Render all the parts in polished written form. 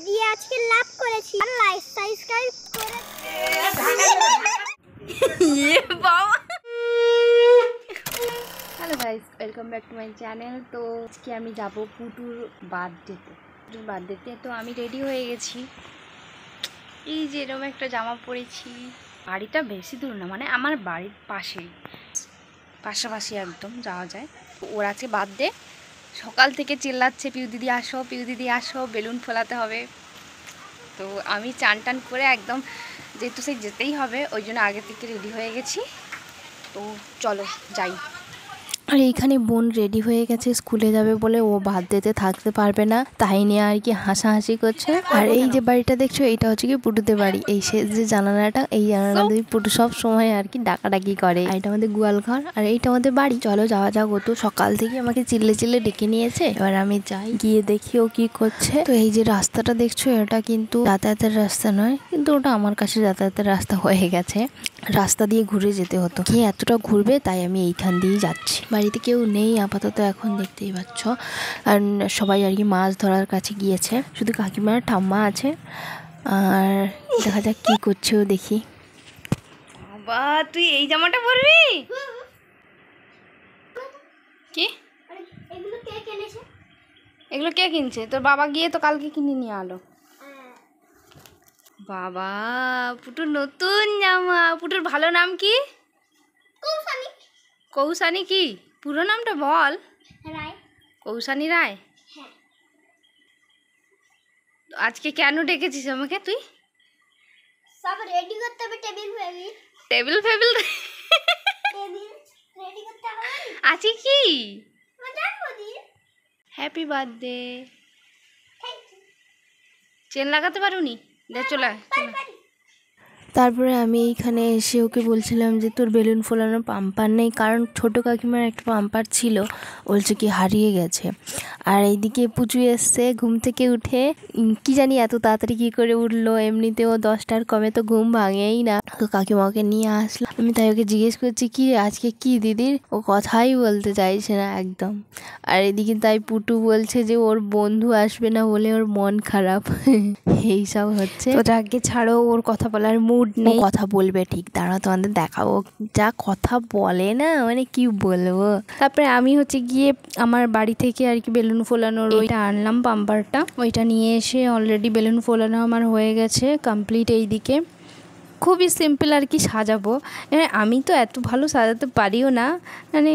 দিয়ে আজকে লাভ করেছি। লাইক সাবস্ক্রাইব করে বাবা। Hello guys, welcome back to my channel. তো আজকে আমি যাব পুটুর বার্থডেতে। তো আমি রেডি হয়ে গেছি। এই যে এরকম একটা জামা পরেছি। বাড়িটা বেশি দূর না, মানে আমার বাড়ির পাশাপাশি একদম যাওয়া যায়। ওর আছে বার্থডে, সকাল থেকে চিল্লাচ্ছে পিউ দিদি আসো, পিউ দিদি আসো, বেলুন ফোলাতে হবে। তো আমি চান টান করে একদম, যেহেতু সেই যেতেই হবে ওই জন্য আগে থেকে রেডি হয়ে গেছি। তো চলো যাই। আর এইখানে বোন রেডি হয়ে গেছে, স্কুলে যাবে বলে। ও বার্থডেতে থাকতে পারবে না, তাই নিয়ে আর কি হাসাহাসি করছে। আর এই যে বাড়িটা দেখছো, এটা হচ্ছে কি পুটুদের বাড়ি। এই শেষ যে জানালাটা, এই জানালা দিয়ে পুটু সব সময় আর কি ডাকাডাকি করে। আর এটা আমাদের গোয়াল ঘর, আর এইটা আমাদের বাড়ি। চলো যাওয়া যাক। ও তো সকাল থেকে আমাকে চিল্লে ডেকে নিয়েছে। এবার আমি যাই, গিয়ে দেখি ও কি করছে। তো এই যে রাস্তাটা দেখছো, এটা কিন্তু যাতায়াতের রাস্তা নয়, কিন্তু ওটা আমার কাছে যাতায়াতের রাস্তা হয়ে গেছে। রাস্তা দিয়ে ঘুরে যেতে হতো, কে এতটা ঘুরবে, তাই আমি এইখান দিয়েই যাচ্ছি। বাড়িতে কেউ নেই আপাতত, এখন দেখতেই পাচ্ছ। আর সবাই আর কি মাছ ধরার কাছে গিয়েছে, শুধু কাকিমার ঠাম্মা আছে। আর দেখা যাক কি করছে ও, দেখি। বাবা, তুই এই জামাটা পরবি? কি এগুলো কে কিনেছে? এগুলো কে কিনছে? তোর বাবা গিয়ে তো কালকে কিনে নিয়ে আলো। বাবা, পুটুর নতুন জামা। পুটুর ভালো নাম কি? কৌশানী। কৌশানী কি পুরো নামটা বল? রায়। কৌশানী রায়। হ্যাঁ। আজকে কেন ডেকেছিস আমাকে তুই? সব রেডি করতে হবে, টেবিল টেবিল রেডি করতে হবে। আজকে কি? আমার জন্মদিন। Happy birthday. Thank you. Chain লাগাতে পারুনি? দে চলে চলে। তারপরে আমি এইখানে এসে ওকে বলছিলাম যে তোর বেলুন ফোলানোর পাম্পার নেই, কারণ ছোটো কাকিমার একটা পাম্পার ছিল, বলছে কি হারিয়ে গেছে। আর এইদিকে পুচু এসছে ঘুম থেকে উঠে, কি জানি এত তাড়াতাড়ি কী করে উঠলো। এমনিতেও 10টার কমে তো ঘুম ভাঙেই না। তো কাকিমাকে নিয়ে আসলাম আমি, তাই ওকে জিজ্ঞেস করছি কি আজকে কি দিদির। ও কথাই বলতে চাইছে না একদম। আর এদিকে তাই পুটু বলছে যে ওর বন্ধু আসবে না বলে ওর মন খারাপ। এইসব হচ্ছে। তো যাকে ছাড়ো, ওর কথা বলার মুড নেই। কথা বলবে ঠিক, দাঁড়া তোমাদের দেখাবো। যা কথা বলে না, মানে কি বলবো। তারপরে আমি হচ্ছে গিয়ে আমার বাড়ি থেকে আর কি বেলুন ফোলানোর ওইটা আনলাম, পাম্পারটা। ওইটা নিয়ে এসে অলরেডি বেলুন ফোলানো আমার হয়ে গেছে কমপ্লিট। এইদিকে খুবই সিম্পল আর কি সাজাবো। আমি তো এত ভালো সাজাতে পারিও না, মানে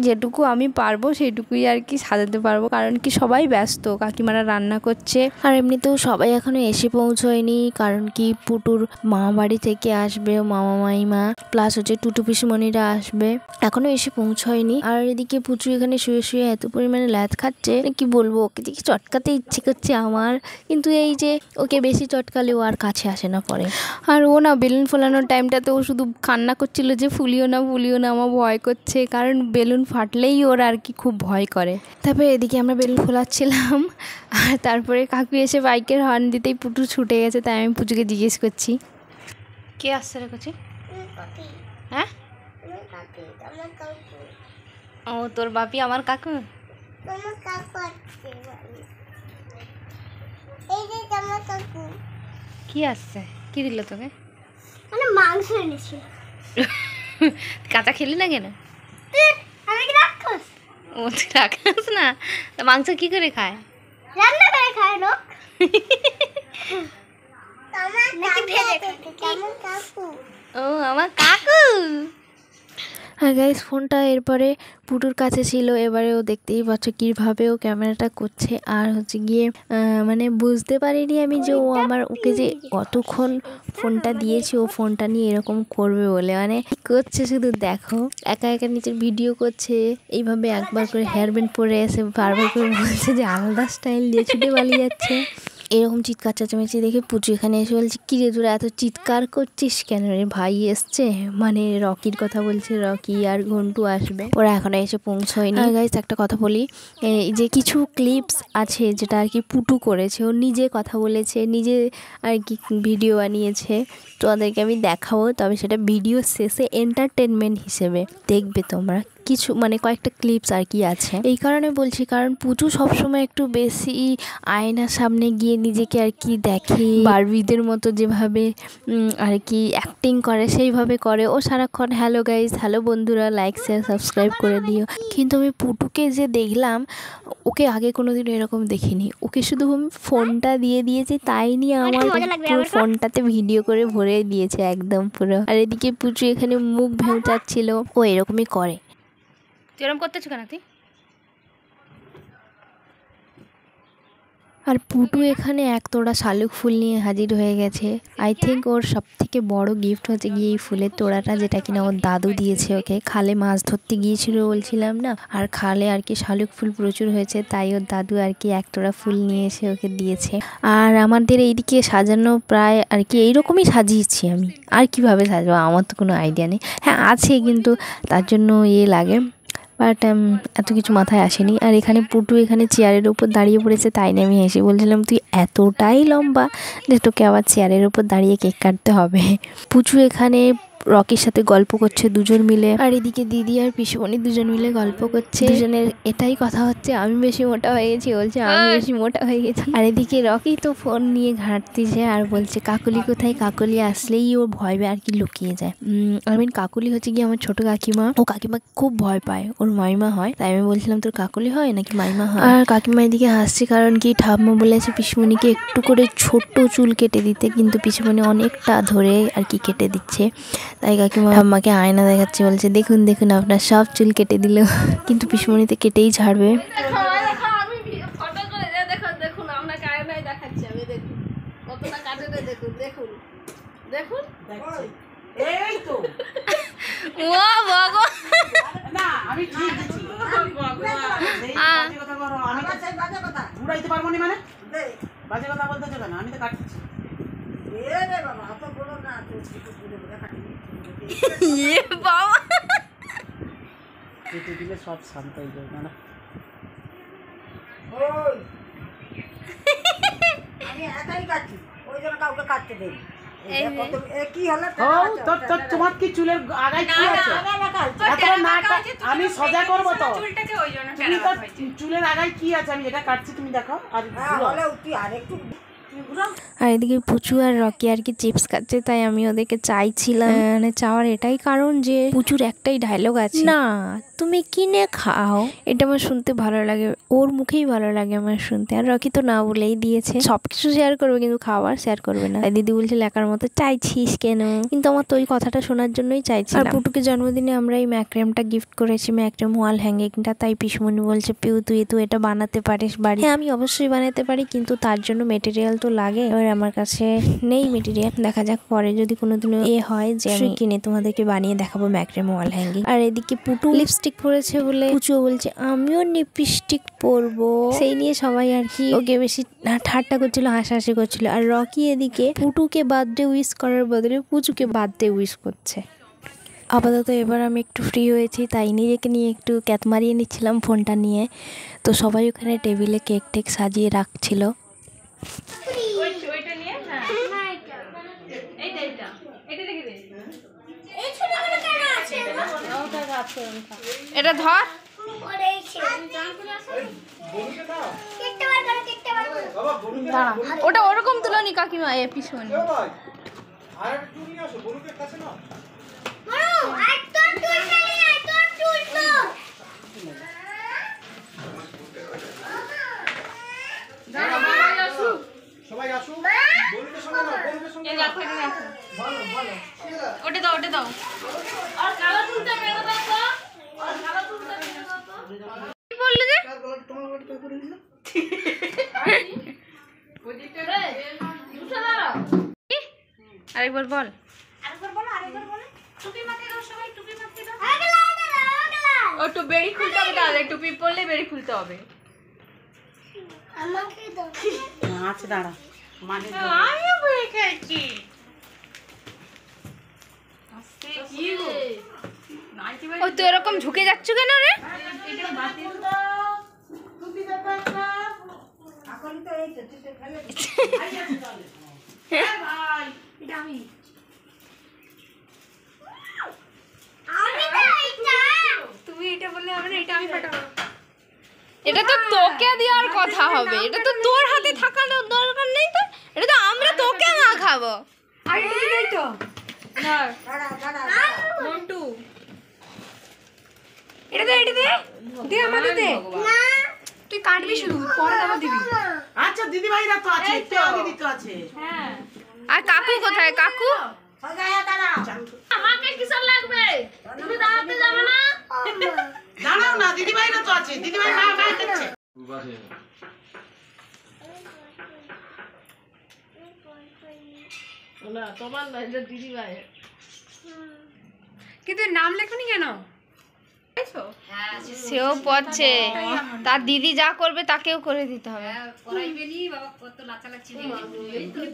যেটুকু আমি পারবো সেইটুকুই আর কি সাজাতে পারবো। কারণ কি সবাই ব্যস্ত, কাকিমারা রান্না করছে। আর এমনিতেও সবাই এখনো এসে পৌঁছয়নি, কারণ কি পুটুর মা বাড়ি থেকে আসবে, মামা মাইমা প্লাস হচ্ছে টুটু পিসিমণিরা আসবে, এখনো এসে পৌঁছয়নি। আর এদিকে পুচু এখানে শুয়ে শুয়ে এত পরিমাণে ল্যাদ খাচ্ছে, কি বলবো। ওকে দেখি চটকাতে ইচ্ছে করছে আমার, কিন্তু এই যে ওকে বেশি চটকালে ও আর কাছে আসে না পরে। আর ও না বেলুন ফোলানোর টাইমটাতে ও শুধু কান্না করছিল যে ফুলিও না আমার ভয় করছে, কারণ বেলুন ফাটলেই ওর আর কি খুব ভয় করে। তারপরে এদিকে আমরা বেলুন ফোলাচ্ছিলাম, আর তারপরে কাকু এসে বাইকের হর্ন দিতেই পুটু ছুটে গেছে। তাই আমি পুচুকে জিজ্ঞেস করছি কে আসছে রে কচি? হ্যাঁ, ও তোর বাপি আমার কাকু। কি আসছে? কি দিল তোকে? মানে মাংস এনেছি। কাঁচা খেলি না কেন? আমি কি রাক্ষস? ও তুই রাখাস না? মাংস কি করে খায়? রান্না করে খায় লোক। নাকি ভেজে খায়? ও আমার কাকু। হ্যাঁ গাইস, ফোনটা এরপরে পুটুর কাছে ছিল। এবারে ও দেখতেই পাচ্ছ কীভাবে ও ক্যামেরাটা করছে। আর হচ্ছে গিয়ে মানে বুঝতে পারিনি আমি যে ও ওকে যে কতক্ষণ ফোনটা দিয়েছি, ও ফোনটা নিয়ে এরকম করবে বলে। মানে করছে শুধু দেখো, একা একা নিচের ভিডিও করছে এইভাবে। একবার করে হেয়ার ব্যান্ড পরে এসে বারবার করে বলছে যে আলাদা স্টাইল দিয়ে ছুটে পালিয়ে যাচ্ছে। এরকম চিৎকার চেঁচামেচি দেখে পুচু এখানে এসে বলছে কি রে তোরা এত চিৎকার করছিস কেন রে? ভাই এসছে, মানে রকির কথা বলছে, রকি আর ঘন্টু আসবে, ওরা এখনো এসে পৌঁছয়নি। গাইস একটা কথা বলি, এই যে কিছু ক্লিপস আছে যেটা আর কি পুটু করেছে, ও নিজে কথা বলেছে, নিজে আর কি ভিডিও বানিয়েছে, তো ওদেরকে আমি দেখাবো। তবে সেটা ভিডিও শেষে এন্টারটেনমেন্ট হিসেবে দেখবে তোমরা। কিছু মানে কয়েকটা ক্লিপস আর কি আছে। এই কারণে বলছি কারণ পুচু সবসময় একটু বেশি আয়নার সামনে গিয়ে নিজেকে আর কি দেখে, বারবিদের মতো যেভাবে আর কি অ্যাক্টিং করে সেইভাবে করে। ও সারাক্ষণ হ্যালো গাইজ, হ্যালো বন্ধুরা, লাইক শেয়ার সাবস্ক্রাইব করে দিও। কিন্তু আমি পুটুকে যে দেখলাম, ওকে আগে কোনোদিন এরকম দেখিনি। ওকে শুধু আমি ফোনটা দিয়ে দিয়েছি, তাই নিয়ে আমার পুরো ফোনটাতে ভিডিও করে ভরে দিয়েছে একদম পুরো। আর এদিকে পুচু এখানে মুখ ভেউচাচ্ছিল, ও এরকমই করে। তুই এরকম করতেছ কেন তুই? আর পুটু এখানে একতোড়া শালুক ফুল নিয়ে হাজির হয়ে গেছে। আই থিঙ্ক ওর সব থেকে বড় গিফট হচ্ছে গিয়ে এই ফুলের তোড়াটা, যেটা কিনা ওর দাদু দিয়েছে ওকে। খালে মাছ ধরতে গিয়েছিল বলছিলাম না, আর খালে আর কি শালুক ফুল প্রচুর হয়েছে, তাই ওর দাদু আর কি একতোড়া ফুল নিয়ে এসে ওকে দিয়েছে। আর আমাদের এইদিকে সাজানো প্রায় আর কি এইরকমই সাজিয়েছি আমি। আর কিভাবে সাজাবো আমার তো কোনো আইডিয়া নেই। হ্যাঁ আছে, কিন্তু তার জন্য লাগে, বাট এত কিছু মাথায় আসেনি। আর এখানে পুটু এখানে চেয়ারের উপর দাঁড়িয়ে পড়েছে, তাই না আমি হেসে বলছিলাম তুই এতটাই লম্বা যে তোকে আবার চেয়ারের উপর দাঁড়িয়ে কেক কাটতে হবে। পুচু এখানে রকির সাথে গল্প করছে দুজন মিলে, আর এদিকে দিদি আর পিসুমণি দুজন মিলে গল্প করছে। দুজনের এটাই কথা হচ্ছে, আমি বেশি মোটা হয়ে গেছি, বলছে আমি বেশি মোটা হয়ে গেছি। আর এদিকে রকি তো ফোন নিয়ে ঘাঁটতিছে আর বলছে কাকুলি কোথায়, কাকুলি আসলেই ও ভয় পায় আর কি লুকিয়ে যায়। কাকুলি হচ্ছে গিয়ে আমার ছোট কাকিমা। ও কাকিমা খুব ভয় পায়, ওর মাইমা হয়। তাই আমি বলছিলাম তোর কাকুলি হয় নাকি মাইমা হয়। আর কাকিমা এদিকে হাসছে, কারণ কি ঠাম্মা বলেছে পিসুমণিকে একটু করে ছোট্ট চুল কেটে দিতে, কিন্তু পিসুমণি অনেকটা ধরে আর কি কেটে দিচ্ছে। তাই কাকিমা ঠাম্মাকে আয়না দেখাচ্ছে, বলছে দেখুন দেখুন আপনার সব চুল কেটে দিল, কিন্তু পিসুমণিতে কেটেই ছাড়বে। কেটে দিলে সব শান্ত হয়ে যাবে না। আমি একাই কাটছি, ওই জন্য কাউকে কাটতে দেই। তোমার কি চুলের আগায় কি আছে? আমি সজা করবো তো, চুলের আগায় কি আছে আমি এটা কাটছি, তুমি দেখো। আর আর এদিকে পুচু আর রকি আর কি চিপস খাচ্ছে, তাই আমি ওদেরকে চাইছিলাম। মানে চাওয়ার এটাই কারণ যে পুচুর একটাই ডায়লগ আছে, না তুমি কিনে খাও। এটা আমার শুনতে ভালো লাগে, ওর মুখেই ভালো লাগে আমার শুনতে। আর রকি তো না বলেই দিয়েছে সবকিছু শেয়ার করবে কিন্তু খাবার শেয়ার করবে না। দিদি বলছে লেখার মতো চাইছিস কেন, কিন্তু আমার তো ওই কথাটা শোনার জন্যই চাইছি। আর পুটুকে জন্মদিনে আমরা এই ম্যাক্রেমটা গিফট করেছি, ম্যাক্রেম ওয়াল হ্যাঙ্গিংটা। তাই পিসুমণি বলছে পিউ তুই এটা বানাতে পারিস বাড়ি। হ্যাঁ আমি অবশ্যই বানাতে পারি, কিন্তু তার জন্য মেটেরিয়াল তো লাগে। এবার আমার কাছে নেই মেটেরিয়াল, দেখা যাক পরে যদি কোনোদিনও হয় যে আমি কিনে তোমাদেরকে বানিয়ে দেখাবো ম্যাক্রেম ওয়াল হ্যাঙ্গিং। আর এদিকে পুটু লিপস্টিক পরেছে বলে পুচুও বলছে আমিও লিপস্টিক পরবো, সেই নিয়ে সবাই আর কি ওকে বেশি ঠাট্টা করছিল, হাসাহাসি করছিল। আর রকি এদিকে পুটুকে বার্থডে উইশ করার বদলে পুচুকে বার্থডে উইশ করছে। আপাতত এবার আমি একটু ফ্রি হয়েছি, তাই নিজেকে নিয়ে একটু ক্যাত মারিয়ে নিচ্ছিলাম ফোনটা নিয়ে। তো সবাই ওখানে টেবিলে কেক টেক সাজিয়ে রাখছিল। এটা ধর, দাঁড়া ওটা ওরকম তুলনি কাকিমা, এ পিছনে ওটা দাও, ওটা দাও। কি বললি রে? আরেকবার বল। ও তো বেড়ি খুলতে হবে, তাহলে টুপি পরলে বেড়ি খুলতে হবে। আচ্ছা দাঁড়া, মানে আমিও বেড়ি খাইছি। ও তো এরকম ঝুঁকে যাচ্ছ কেন রে? তুমি এটা এটা তো তোকে দেওয়ার কথা হবে, এটা তো তোর হাতে থাকার দরকার নেই তো, এটা তো আমরা তোকে মাখাবো। তুই কাটবি শুধু, পরে আবার দিবি। আচ্ছা দিদি ভাইরা তো আছে, দিদি তো আছে। আর কাকু কোথায়? কাকু আমাকে কিসব লাগবে? তুমি দাঁড়াতে যাবে না? দাঁড়াও না, দিদি ভাইরা তো আছে। দিদি ভাই মা খাচ্ছে। না তোমার না, এটা দিদি ভাই। কিন্তু নাম লেখনি কেন? সেও পড়ছে, তার দিদি যা করবে তাকেও করে দিতে হবে।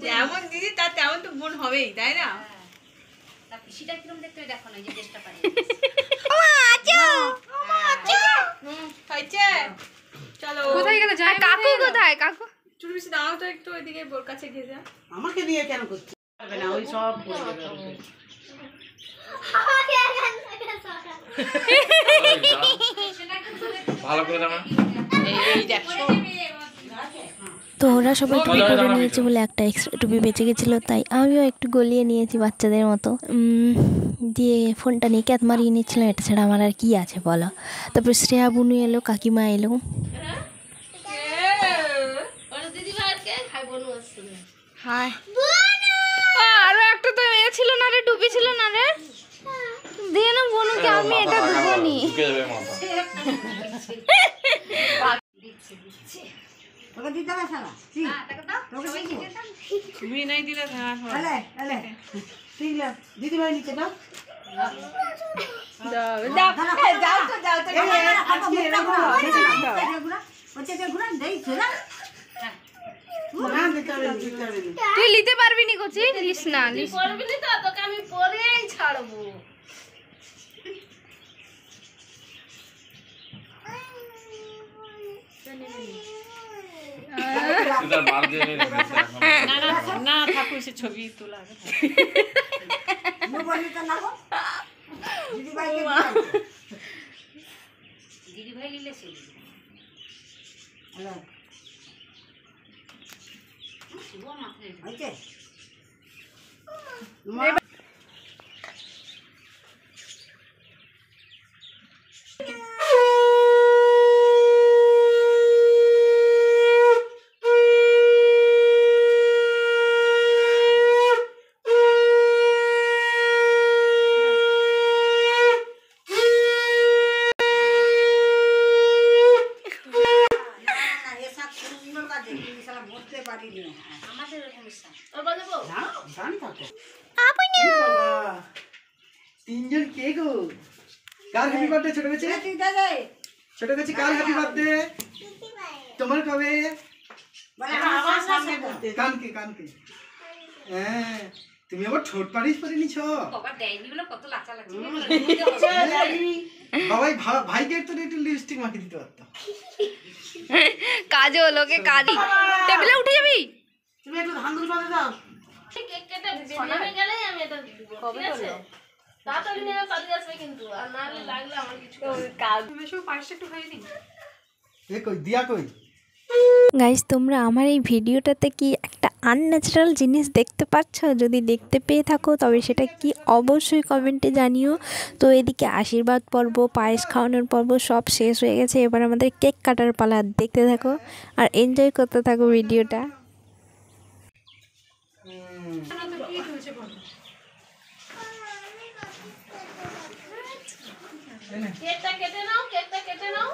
যেমন দিদি তার তেমন তো বোন হবেই, তাই না? চলো কোথায় গেল? কাকু কোথায়? কাকু চুল বেশি দাও তো একটু ওইদিকে বোর কাছে গিয়ে যা। আমাকে দিয়ে কেন করছিস? পারবে না, ওই সব পড়ে যাবে। ভালো করে দাও না। এই দেখো তো ওরা সবাই টুপি করে নিয়েছে বলে একটা এক্সট্রা টুপি বেঁচে গেছিলো, তাই আমিও একটু গলিয়ে নিয়েছি বাচ্চাদের মতো। দিয়ে ফোনটা নিয়ে ক্যাত মারিয়ে নিচ্ছিলাম, এটা ছাড়া আমার আর কি আছে বলো। তারপর শ্রেয়া বুনু এলো, কাকিমা এলো। হাই আরো একটা তো এ ছিল না রে, টুপি ছিল না রে, দিয়ে না বোনকে। আমি এটা দেবো নি। তুমি নাই দিলে দিদি ভাই নিচে না। তুই নিতে পারবি নি কচি, লিস না, লিস পারবি না তো, তোকে আমি পরেই ছাড়বো। তুই বাদ দিয়ে নে। না ঠাকুর সে ছবি তোলা দিদি ভাই নিলে তিনজন কে গো? কার হ্যাপি বার্থডে? ছোট গেছে, ছোট গেছে। কার হ্যাপি বার্থডে? তোমার কবে? কানকে কানকে। হ্যাঁ, তুমি আবার ঠোঁট পালিশ করে নিছ। বাবাই ভাইকে একটু লিপস্টিক মাখিয়ে দিতে পারতাম। কাজে লোকে কাজ। টেবিলে উঠে যাবি? তুমি একটু ধান দুল বাঁধে দাও। কেক কেটে বেরিয়ে গেলেই আমি এটা দিব, ঠিক আছে? তাড়াতাড়ি নিয়ে চলে আসবে কিন্তু, আর না হলে লাগলে আমার কিছু কাজ তুমি সব পাঁচটা একটু খাই দিই। এ কই দিয়া কই? গাইস, তোমরা আমার এই ভিডিওটাতে কি একটা আনন্যাচারাল জিনিস দেখতে পাচ্ছ? যদি দেখতে পেয়ে থাকো তবে সেটা কি অবশ্যই কমেন্টে জানিও। তো এদিকে আশীর্বাদ পর্ব, পায়েস খাওয়ানোর পর্ব সব শেষ হয়ে গেছে। এবার আমাদের কেক কাটার পালা। দেখতে থাকো আর এনজয় করতে থাকো ভিডিওটা। কেকটা কেটে নাও, কেকটা কেটে নাও।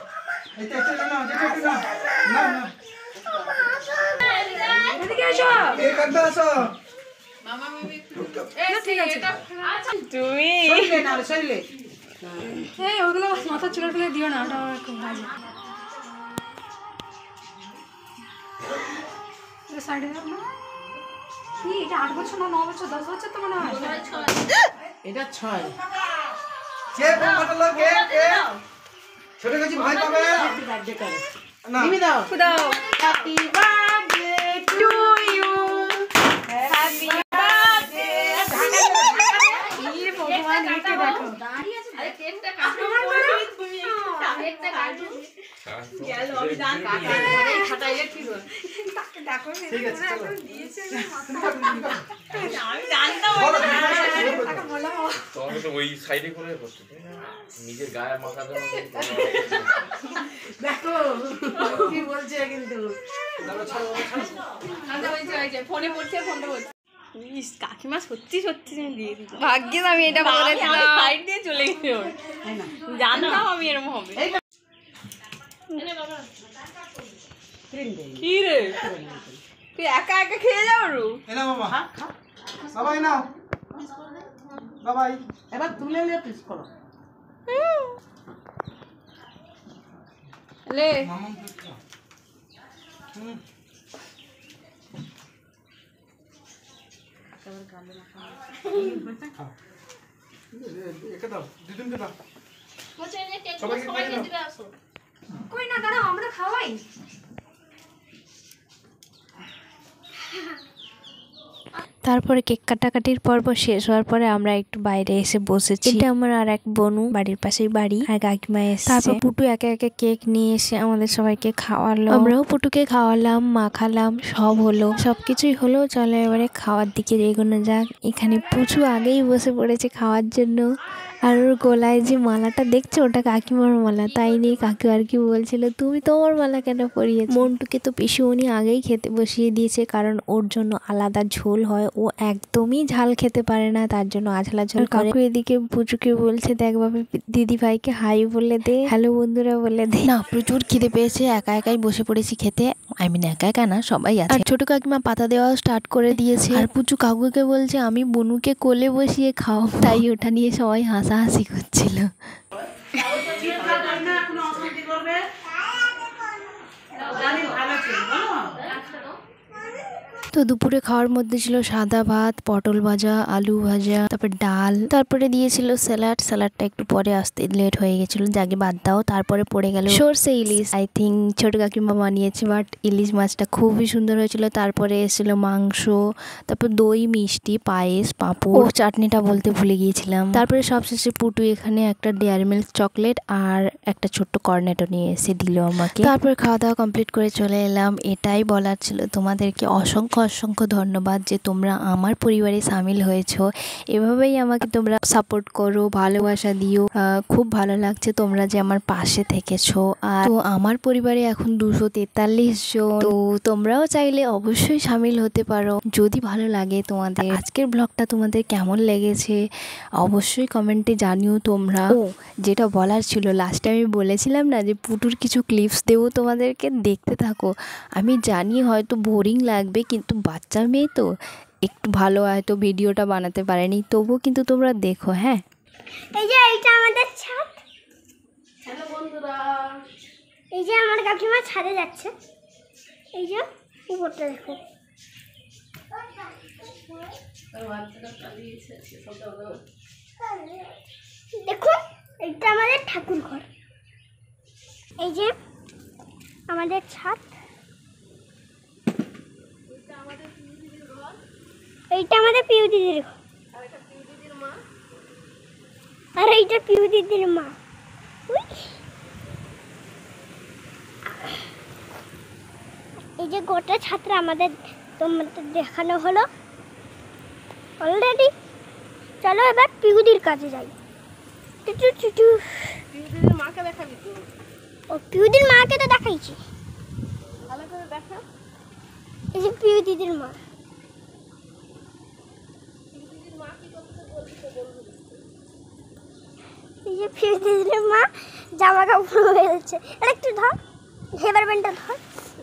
এটা এটা না, যেটা এটা না। না না। এদিকে এসো। কেক কাটতে আসো। মামা বেবি ঠিক আছে। আচ্ছা তুমি সইলে না, সইলে। এই ওগুলো মাথা চুলে টুলে দিও না, ওটা খুব বাজে। সাইডে দাও না। কি এটা 8 বছর না 9 বছর 10 বছর তো মনে হয়। এটা 6। কেক কাটলো, কেক কেক। ছোট গেছে ভাই পাবে। হ্যাপি বার্থডে করে। না। তুমি দাও। দাও। Happy birthday to you. Happy birthday. এই ভগবান, একে দেখো। আরে কেকটা কাটো। খাটাইলে ঠিক হয়। ঠিক আছে চলো তবে তো ওই সাইডে করে করতে নিজের গায়ে মাথা দেওয়া দেখো কি বলছে কিন্তু ফোনে পড়ছে ফোনটা বলছে কাকিমা সত্যি সত্যি দিয়ে দিল। ভাগ্যিস আমি এটা বলেছিলাম। সাইড দিয়ে চলে গেছে ওর। জানতাম আমি এরকম হবে। কি রে তুই একা একা খেয়ে যাও রু? এনা বাবা বাবা এনাও বাবা এবার তুলে নিয়ে পিস করো। লে মামন একে দাও দিদুনকে দাও বলছে যে কেক সবাইকে সবাই খাইয়ে দাও। দিবে আসো। কই না দাঁড়াও, আমরা খাওয়াই। তারপরে কেক কাটাকাটির পর্ব শেষ হওয়ার পরে আমরা একটু বাইরে এসে বসেছি। এটা আমার আর এক বনু, বাড়ির পাশেই বাড়ি, আর কাকিমা এসেছে। তারপর পুটু একে একে কেক নিয়ে এসে আমাদের সবাইকে খাওয়ালো, আমরাও পুটুকে খাওয়ালাম, মাখালাম, সব হলো, সবকিছুই হলো। চলো এবারে খাওয়ার দিকে এগোনো যাক। এখানে পুচু আগেই বসে পড়েছে খাওয়ার জন্য, আর ওর গলায় যে মালাটা দেখছো ওটা কাকিমার মালা। তাই নিয়ে কাকু আর কি বলছিল, তুমি তোমার মালা কেন পরিয়েছ? মন্টুকে তো পিসুমণি আগেই খেতে বসিয়ে দিয়েছে, কারণ ওর জন্য আলাদা ঝোল হয়, ও একদমই ঝাল খেতে পারে না, তার জন্য আঝালা ঝোল করে। কাকু এদিকে পুচুকে বলছে, দেখ বাবা দিদি ভাইকে হাই বলে দে, হ্যালো বন্ধুরা বলে দে। না প্রচুর খিদে পেয়েছে, একা একাই বসে পড়েছি খেতে। একা একা না, সবাই আছে। আর ছোট কাকিমা পাতা দেওয়া স্টার্ট করে দিয়েছে, আর পুচু কাকুকে বলছে আমি বনুকে কোলে বসিয়ে খাও। তাই ওটা নিয়ে সবাই হাসাহাসি করছিল। তো দুপুরে খাওয়ার মধ্যে ছিল সাদা ভাত, পটল ভাজা, আলু ভাজা, তারপর ডাল, তারপরে দিয়েছিল স্যালাড। স্যালাডটা একটু পরে আসতে লেট হয়ে গেছিল, যাকে বাদ দাও। তারপরে পড়ে গেল সরষে ইলিশ, আই থিঙ্ক ছোট কাকিমা বানিয়েছে, বাট ইলিশ মাছটা খুবই সুন্দর হয়েছিল। তারপরে এসেছিল মাংস, তারপর দই, মিষ্টি, পায়েস, পাঁপড়, চাটনিটা বলতে ভুলে গিয়েছিলাম। তারপরে সবশেষে পুটু এখানে একটা ডেয়ারি মিল্ক চকলেট আর একটা ছোট্ট কর্নেটো নিয়ে এসে দিল আমাকে। তারপরে খাওয়া দাওয়া কমপ্লিট করে চলে এলাম। এটাই বলার ছিল, তোমাদেরকে অসংখ্য অসংখ্য ধন্যবাদ যে তোমরা আমার পরিবারে সামিল হয়েছো। এভাবেই আমাকে তোমরা সাপোর্ট করো, ভালোবাসা দিও। খুব ভালো লাগছে তোমরা যে আমার পাশে থেকেছো। আর তো আমার পরিবারে এখন 243 জন। তো তোমরাও চাইলে অবশ্যই সামিল হতে পারো যদি ভালো লাগে তোমাদের। আজকের ব্লগটা তোমাদের কেমন লেগেছে অবশ্যই কমেন্টে জানিও তোমরা। ও যেটা বলার ছিল, লাস্টে আমি বলেছিলাম না যে পুটুর কিছু ক্লিপস দেবো তোমাদেরকে, দেখতে থাকো। আমি জানি হয়তো বোরিং লাগবে, কিন্তু বাচ্চা মেয়ে তো একটু ভালো হয়তো ভিডিওটা বানাতে পারেনি, তবুও কিন্তু তোমরা দেখো। হ্যাঁ, এই যে এইটা আমাদের ছাদ। হ্যালো বন্ধুরা, এই যে আমার কাকিমা ছাদে যাচ্ছে, এই যে উপরটা দেখো। দেখুন এইটা আমাদের ঠাকুর ঘর, এই যে আমাদের ছাদ, এইটা আমাদের পিউ দিদির ঘর, আর এইটা পিউ দিদির মা। এই যে গোটা ছাত্র আমাদের তোমাদের দেখানো হলো অলরেডি। চলো এবার পিউদির কাছে যাই। দিদির মাকে দেখাবি তো? ও পিউদির মাকে তো দেখাইছি, ভালো করে দেখা। এই যে পিউ দিদির মা। এই যে পিউ দিদির মা জামা কাপড় ফেলছে। এটা একটু ধর, হেবার ব্যান্ডটা ধর,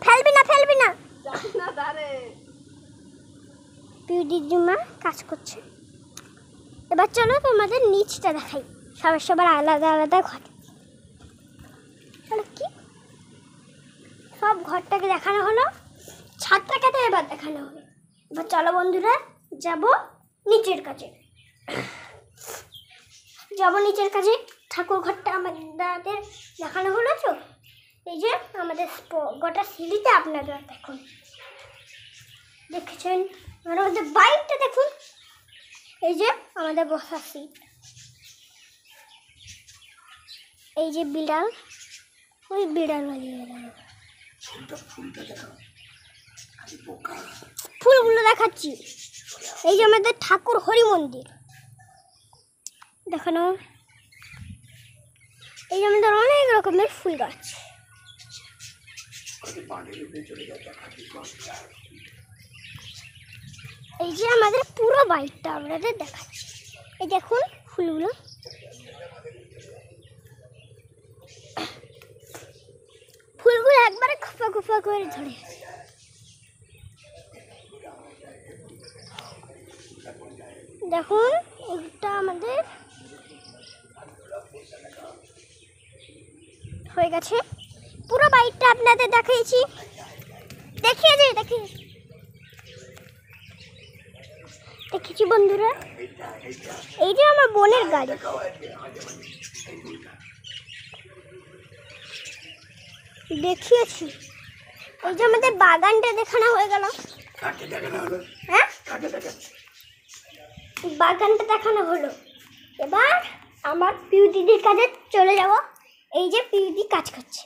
ফেলবি না ফেলবি না। না দাঁড়ে, পিউ দিদির মা কাজ করছে। এবার চলো তোমাদের নিচটা দেখাই, সবার সবার আলাদা আলাদা ঘর। কি সব ঘরটাকে দেখানো হলো, ছাদটাকে তো এবার দেখানো হবে। এবার চলো বন্ধুরা যাব নিচের কাছে, যাব নিচের কাছে। ঠাকুর ঘরটা আমাদের দেখানো হলো। তো এই যে আমাদের গোটা সিঁড়িতে আপনারা দেখুন, দেখেছেন আমাদের বাইকটা দেখুন, এই যে আমাদের বসার সিট, এই যে বিড়াল, ওই বিড়াল বাজিয়ে ফুলগুলো দেখাচ্ছি। এই যে আমাদের ঠাকুর হরি মন্দির দেখানো। এই যে আমাদের অনেক রকমের ফুল গাছ। এই যে আমাদের পুরো বাড়িটা আপনাদের দেখাচ্ছি। এই দেখুন ফুলগুলো। ফুলগুলো একবারে খোপা খোপা করে ধরে আছে। দেখুন এটা আমাদের হয়ে গেছে। পুরো বাড়িটা আপনাদের দেখিয়েছি। দেখেছি বন্ধুরা। এই যে আমার বোনের গাড়ি। দেখিয়েছি। এই যে আমাদের বাগানটা দেখানো হয়ে গেল। হ্যাঁ, বাগানটা দেখানো হলো। এবার আমার পিউ দিদির কাছে চলে যাব। এই যে পিউ দিদি কাজ করছে।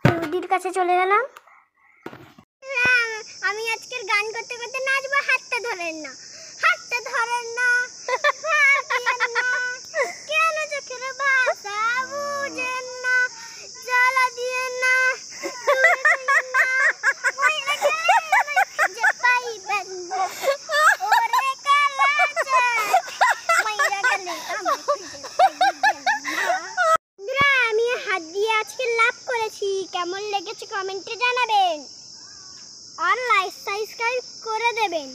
পিউ দিদির কাছে চলে গেলাম। আমি আজকের গান করতে করতে নাচবো। হাতটা ধরেন না, হাতটা ধরেন না, কেন চোখের ভাষা বুঝেন না, জ্বালা দিয়ে না, আমি হাত দিয়ে আজকে লাভ করেছি। কেমন লেগেছে কমেন্টে জানাবেন আর লাইক সাবস্ক্রাইব করে দেবেন।